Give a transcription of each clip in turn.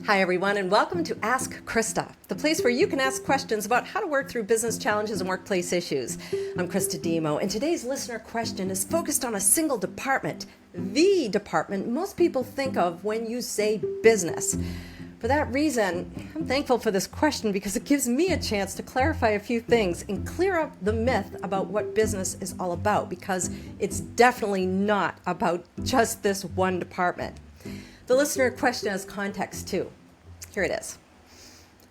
Hi everyone, and welcome to Ask Christa, the place where you can ask questions about how to work through business challenges and workplace issues. I'm Christa Dhimo, and today's listener question is focused on a single department, the department most people think of when you say business. For that reason, I'm thankful for this question because it gives me a chance to clarify a few things and clear up the myth about what business is all about, because it's definitely not about just this one department. The listener question has context too. Here it is.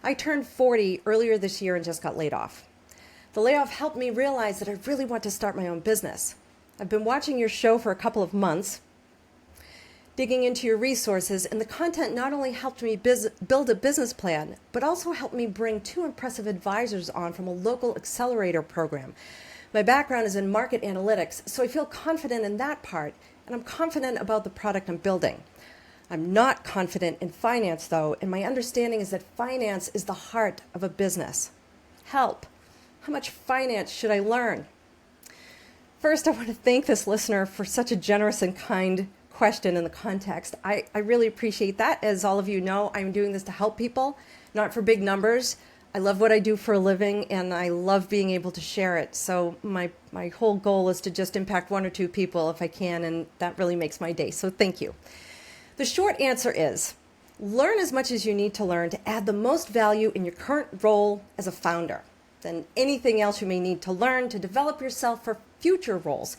I turned 40 earlier this year and just got laid off. The layoff helped me realize that I really want to start my own business. I've been watching your show for a couple of months, digging into your resources, and the content not only helped me build a business plan, but also helped me bring two impressive advisors on from a local accelerator program. My background is in market analytics, so I feel confident in that part, and I'm confident about the product I'm building. I'm not confident in finance, though, and my understanding is that finance is the heart of a business. Help. How much finance should I learn? First, I want to thank this listener for such a generous and kind question in the context. I really appreciate that. As all of you know, I'm doing this to help people, not for big numbers. I love what I do for a living, and I love being able to share it. So my whole goal is to just impact one or two people if I can, and that really makes my day. So thank you. The short answer is, learn as much as you need to learn to add the most value in your current role as a founder than anything else you may need to learn to develop yourself for future roles.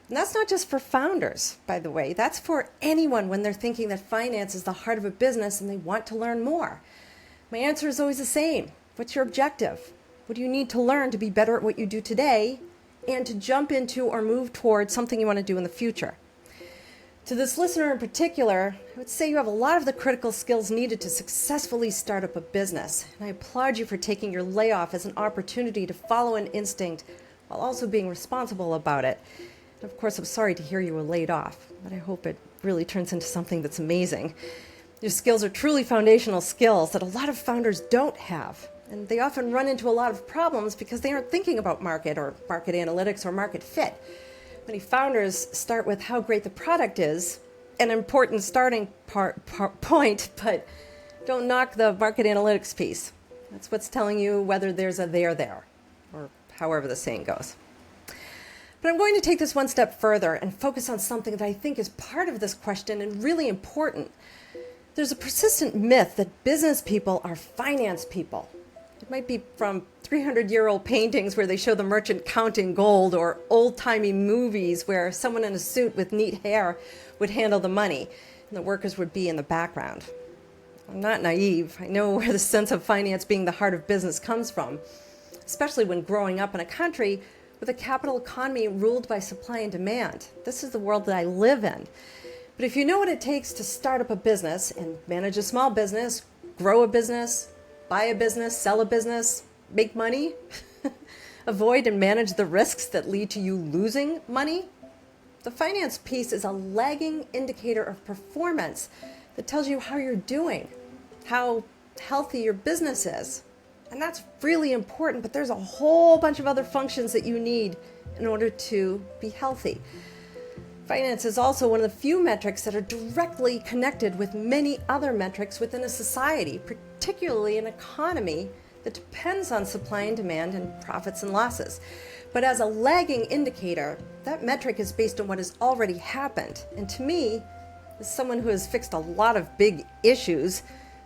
And that's not just for founders, by the way. That's for anyone when they're thinking that finance is the heart of a business and they want to learn more. My answer is always the same. What's your objective? What do you need to learn to be better at what you do today and to jump into or move towards something you want to do in the future? To this listener in particular, I would say you have a lot of the critical skills needed to successfully start up a business. And I applaud you for taking your layoff as an opportunity to follow an instinct while also being responsible about it. And of course, I'm sorry to hear you were laid off, but I hope it really turns into something that's amazing. Your skills are truly foundational skills that a lot of founders don't have. And they often run into a lot of problems because they aren't thinking about market or market analytics or market fit. Many founders start with how great the product is, an important starting point, but don't knock the market analytics piece. That's what's telling you whether there's a there, or however the saying goes. But I'm going to take this one step further and focus on something that I think is part of this question and really important. There's a persistent myth that business people are finance people. It might be from 300-year-old paintings where they show the merchant counting gold, or old-timey movies where someone in a suit with neat hair would handle the money and the workers would be in the background. I'm not naive. I know where the sense of finance being the heart of business comes from, especially when growing up in a country with a capital economy ruled by supply and demand. This is the world that I live in. But if you know what it takes to start up a business and manage a small business, grow a business, buy a business, sell a business, make money, avoid and manage the risks that lead to you losing money, the finance piece is a lagging indicator of performance that tells you how you're doing, how healthy your business is. And that's really important, but there's a whole bunch of other functions that you need in order to be healthy. Finance is also one of the few metrics that are directly connected with many other metrics within a society, particularly an economy that depends on supply and demand and profits and losses. But as a lagging indicator, that metric is based on what has already happened. And to me, as someone who has fixed a lot of big issues,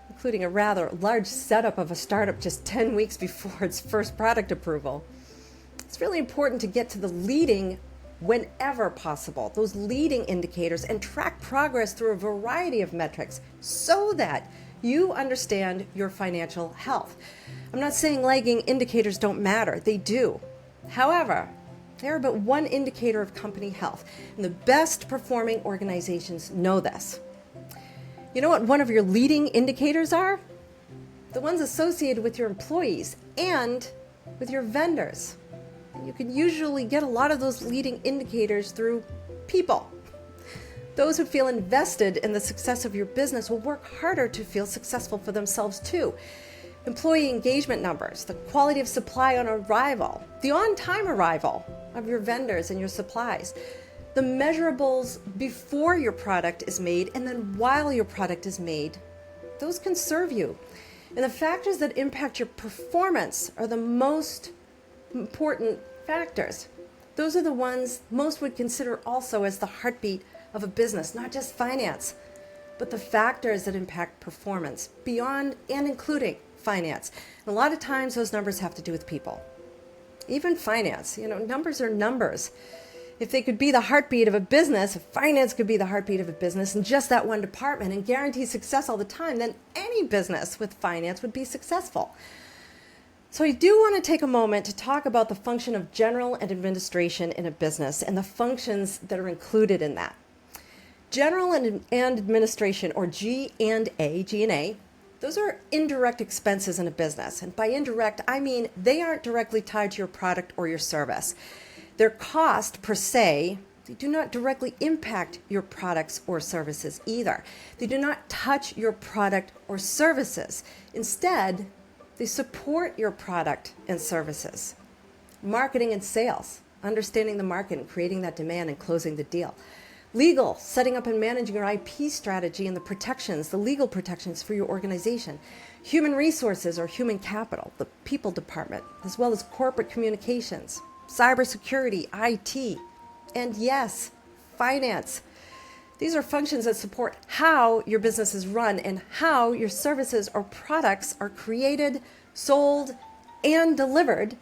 including a rather large setup of a startup just 10 weeks before its first product approval, it's really important to get to the leading whenever possible, those leading indicators, and track progress through a variety of metrics so that you understand your financial health. I'm not saying lagging indicators don't matter. They do. However, they are but one indicator of company health, and the best performing organizations know this. You know what one of your leading indicators are? The ones associated with your employees and with your vendors. You can usually get a lot of those leading indicators through people. Those who feel invested in the success of your business will work harder to feel successful for themselves too. Employee engagement numbers, the quality of supply on arrival, the on-time arrival of your vendors and your supplies, the measurables before your product is made and then while your product is made Those can serve you. And the factors that impact your performance are the most important factors. Those are the ones most would consider also as the heartbeat of a business, not just finance, but the factors that impact performance beyond and including finance. And a lot of times those numbers have to do with people. Even finance, numbers are numbers. If they could be the heartbeat of a business, if finance could be the heartbeat of a business in just that one department and guarantee success all the time, then any business with finance would be successful. So I do want to take a moment to talk about the function of general and administration in a business and the functions that are included in that. General and administration, or G&A, those are indirect expenses in a business. And by indirect, I mean they aren't directly tied to your product or your service. Their cost per se, they do not directly impact your products or services either. They do not touch your product or services. Instead, they support your product and services. Marketing and sales, understanding the market and creating that demand and closing the deal. Legal, setting up and managing your IP strategy and the legal protections for your organization. Human resources or human capital, the people department, as well as corporate communications, cybersecurity, IT, and yes, finance. These are functions that support how your business is run and how your services or products are created, sold, and delivered,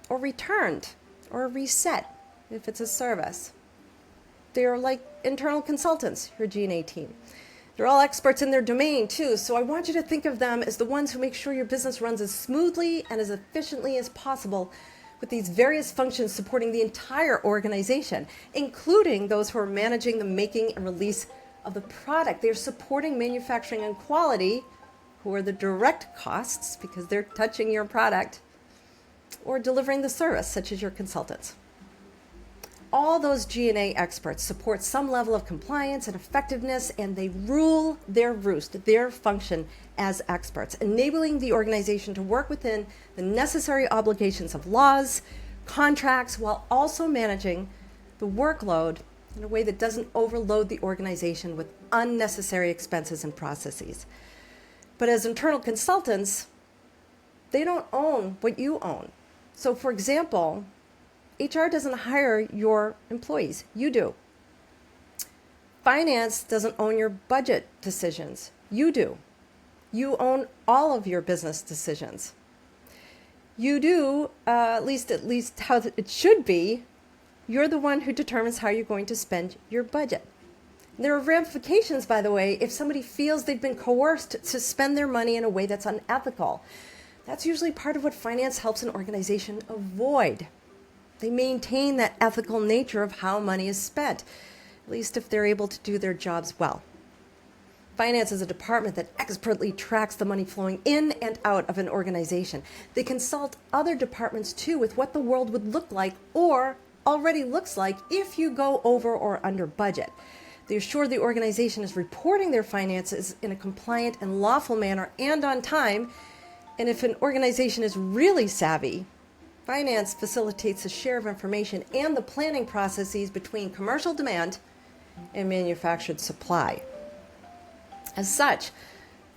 or returned, or reset if it's a service. They're like internal consultants, your G&A team. They're all experts in their domain too, so I want you to think of them as the ones who make sure your business runs as smoothly and as efficiently as possible with these various functions supporting the entire organization, including those who are managing the making and release of the product. They're supporting manufacturing and quality, who are the direct costs because they're touching your product, or delivering the service, such as your consultants. All those G&A experts support some level of compliance and effectiveness, and they rule their roost, their function as experts, enabling the organization to work within the necessary obligations of laws, contracts, while also managing the workload in a way that doesn't overload the organization with unnecessary expenses and processes. But as internal consultants, they don't own what you own. So for example, HR doesn't hire your employees, you do. Finance doesn't own your budget decisions, you do. You own all of your business decisions. You do, at least how it should be, you're the one who determines how you're going to spend your budget. And there are ramifications, by the way, if somebody feels they've been coerced to spend their money in a way that's unethical. That's usually part of what finance helps an organization avoid. They maintain that ethical nature of how money is spent, at least if they're able to do their jobs well. Finance is a department that expertly tracks the money flowing in and out of an organization. They consult other departments too with what the world would look like or already looks like if you go over or under budget. They assure the organization is reporting their finances in a compliant and lawful manner and on time. And if an organization is really savvy, finance facilitates the share of information and the planning processes between commercial demand and manufactured supply. As such,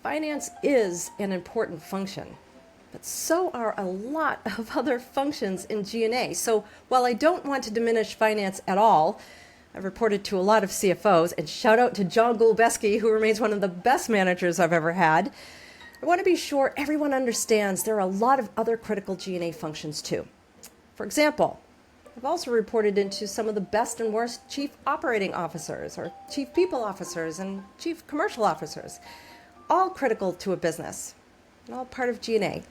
finance is an important function, but so are a lot of other functions in G&A. So while I don't want to diminish finance at all, I've reported to a lot of CFOs, and shout out to John Gulbeski, who remains one of the best managers I've ever had. I want to be sure everyone understands there are a lot of other critical G&A functions too. For example, I've also reported into some of the best and worst chief operating officers or chief people officers and chief commercial officers, all critical to a business and all part of G&A.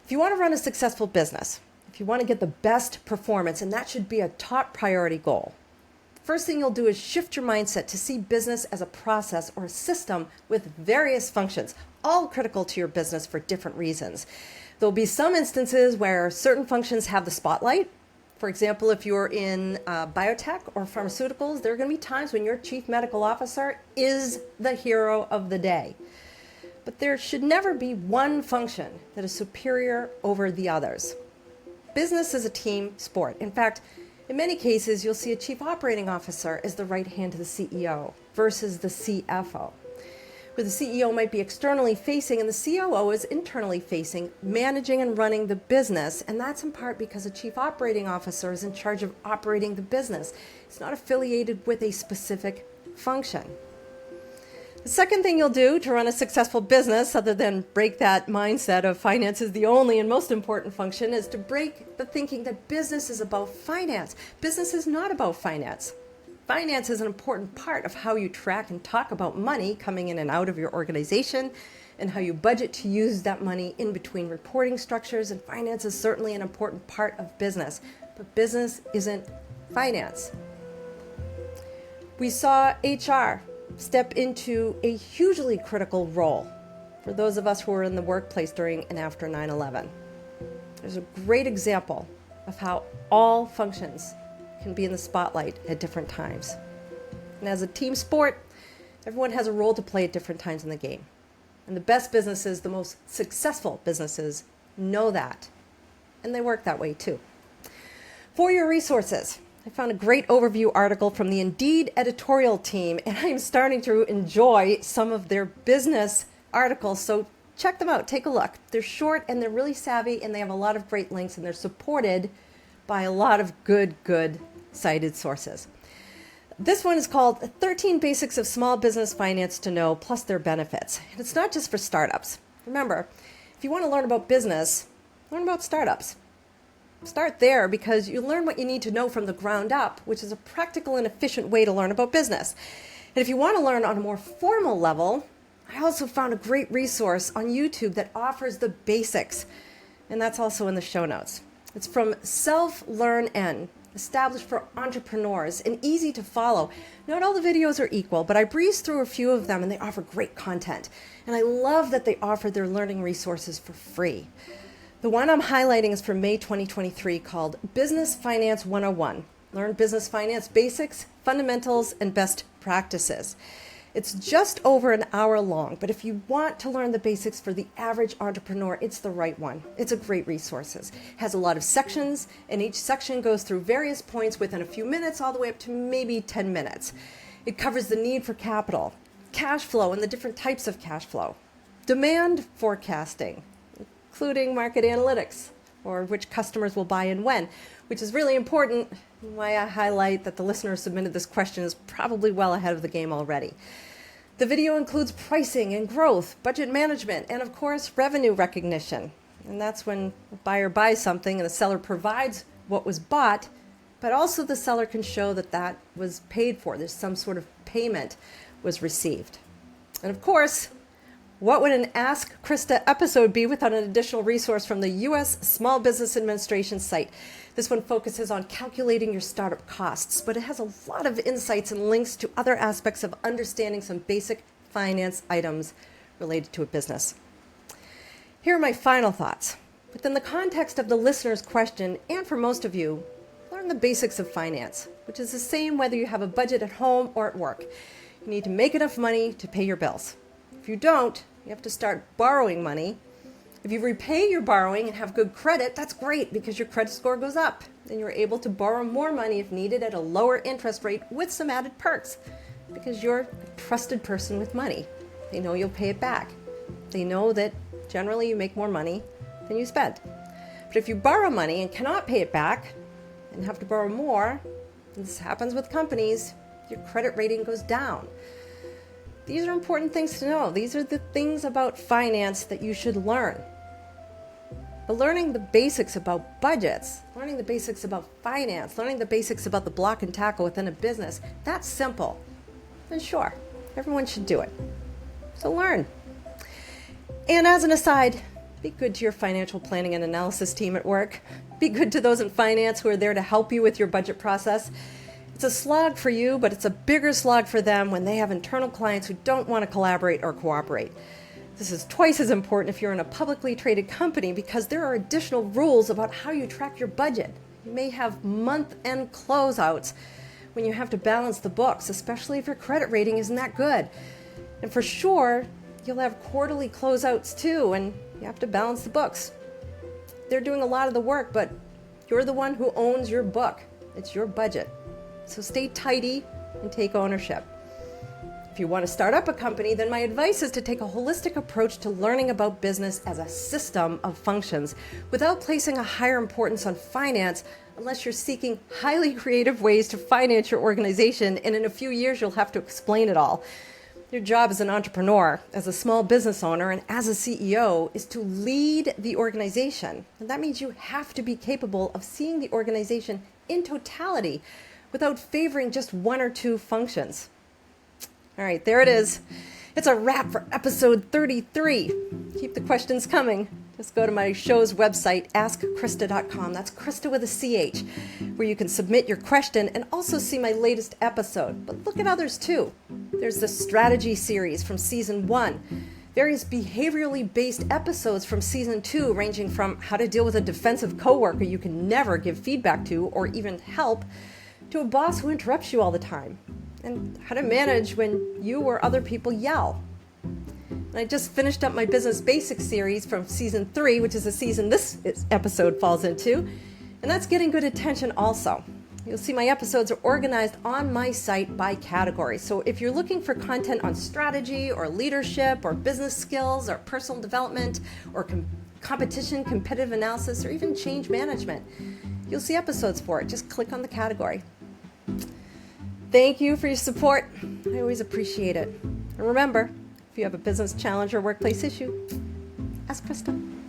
If you want to run a successful business, if you want to get the best performance, and that should be a top priority goal, first thing you'll do is shift your mindset to see business as a process or a system with various functions, all critical to your business for different reasons. There'll be some instances where certain functions have the spotlight. For example, if you're in biotech or pharmaceuticals, there are going to be times when your chief medical officer is the hero of the day. But there should never be one function that is superior over the others. Business is a team sport. In fact, in many cases, you'll see a chief operating officer as the right hand to the CEO versus the CFO. where the CEO might be externally facing and the COO is internally facing, managing and running the business. And that's in part because a chief operating officer is in charge of operating the business. It's not affiliated with a specific function. The second thing you'll do to run a successful business, other than break that mindset of finance is the only and most important function, is to break the thinking that business is about finance. Business is not about finance. Finance is an important part of how you track and talk about money coming in and out of your organization and how you budget to use that money in between reporting structures. And finance is certainly an important part of business, but business isn't finance. We saw HR step into a hugely critical role for those of us who were in the workplace during and after 9/11. There's a great example of how all functions can be in the spotlight at different times. And as a team sport, everyone has a role to play at different times in the game. And the best businesses, the most successful businesses, know that. And they work that way too. For your resources, I found a great overview article from the Indeed editorial team, and I'm starting to enjoy some of their business articles. So check them out, take a look. They're short and they're really savvy, and they have a lot of great links, and they're supported by a lot of good cited sources. This one is called 13 Basics of Small Business Finance to Know, plus their benefits. And it's not just for startups. Remember, if you want to learn about business, learn about startups. Start there because you learn what you need to know from the ground up, which is a practical and efficient way to learn about business. And if you want to learn on a more formal level, I also found a great resource on YouTube that offers the basics. And that's also in the show notes. It's from Self-Learn-N, established for entrepreneurs and easy to follow. Not all the videos are equal, but I breezed through a few of them and they offer great content. And I love that they offer their learning resources for free. The one I'm highlighting is from May 2023 called Business Finance 101. Learn business finance basics, fundamentals, and best practices. It's just over an hour long, but if you want to learn the basics for the average entrepreneur, it's the right one. It's a great resource. It has a lot of sections, and each section goes through various points within a few minutes, all the way up to maybe 10 minutes. It covers the need for capital, cash flow and the different types of cash flow, demand forecasting, including market analytics, or which customers will buy and when, which is really important. Why I highlight that the listener who submitted this question is probably well ahead of the game already. The video includes pricing and growth, budget management, and of course, revenue recognition. And that's when a buyer buys something and the seller provides what was bought, but also the seller can show that that was paid for. There's some sort of payment was received. And of course, what would an Ask Christa episode be without an additional resource from the U.S. Small Business Administration site? This one focuses on calculating your startup costs, but it has a lot of insights and links to other aspects of understanding some basic finance items related to a business. Here are my final thoughts. Within the context of the listener's question, and for most of you, learn the basics of finance, which is the same whether you have a budget at home or at work. You need to make enough money to pay your bills. If you don't, you have to start borrowing money. If you repay your borrowing and have good credit, that's great because your credit score goes up and you're able to borrow more money if needed at a lower interest rate with some added perks because you're a trusted person with money. They know you'll pay it back. They know that generally you make more money than you spend. But if you borrow money and cannot pay it back and have to borrow more, and this happens with companies, your credit rating goes down. These are important things to know. These are the things about finance that you should learn. But learning the basics about budgets, learning the basics about finance, learning the basics about the block and tackle within a business, that's simple. And sure, everyone should do it. So learn. And as an aside, be good to your financial planning and analysis team at work. Be good to those in finance who are there to help you with your budget process. It's a slog for you, but it's a bigger slog for them when they have internal clients who don't want to collaborate or cooperate. This is twice as important if you're in a publicly traded company because there are additional rules about how you track your budget. You may have month-end closeouts when you have to balance the books, especially if your credit rating isn't that good. And for sure, you'll have quarterly closeouts too, and you have to balance the books. They're doing a lot of the work, but you're the one who owns your book. It's your budget. So stay tidy and take ownership. If you want to start up a company, then my advice is to take a holistic approach to learning about business as a system of functions without placing a higher importance on finance unless you're seeking highly creative ways to finance your organization, and in a few years you'll have to explain it all. Your job as an entrepreneur, as a small business owner, and as a CEO is to lead the organization. And that means you have to be capable of seeing the organization in totality without favoring just one or two functions. All right, there it is. It's a wrap for episode 33. Keep the questions coming. Just go to my show's website, askchrista.com. That's Christa with a CH, where you can submit your question and also see my latest episode. But look at others too. There's the strategy series from season 1, various behaviorally based episodes from season 2, ranging from how to deal with a defensive coworker you can never give feedback to or even help, to a boss who interrupts you all the time, and how to manage when you or other people yell. And I just finished up my Business Basics series from season 3, which is the season this episode falls into, and that's getting good attention also. You'll see my episodes are organized on my site by category. So if you're looking for content on strategy or leadership or business skills or personal development or competition, competitive analysis, or even change management, you'll see episodes for it. Just click on the category. Thank you for your support. I always appreciate it. And remember, if you have a business challenge or workplace issue, ask Christa.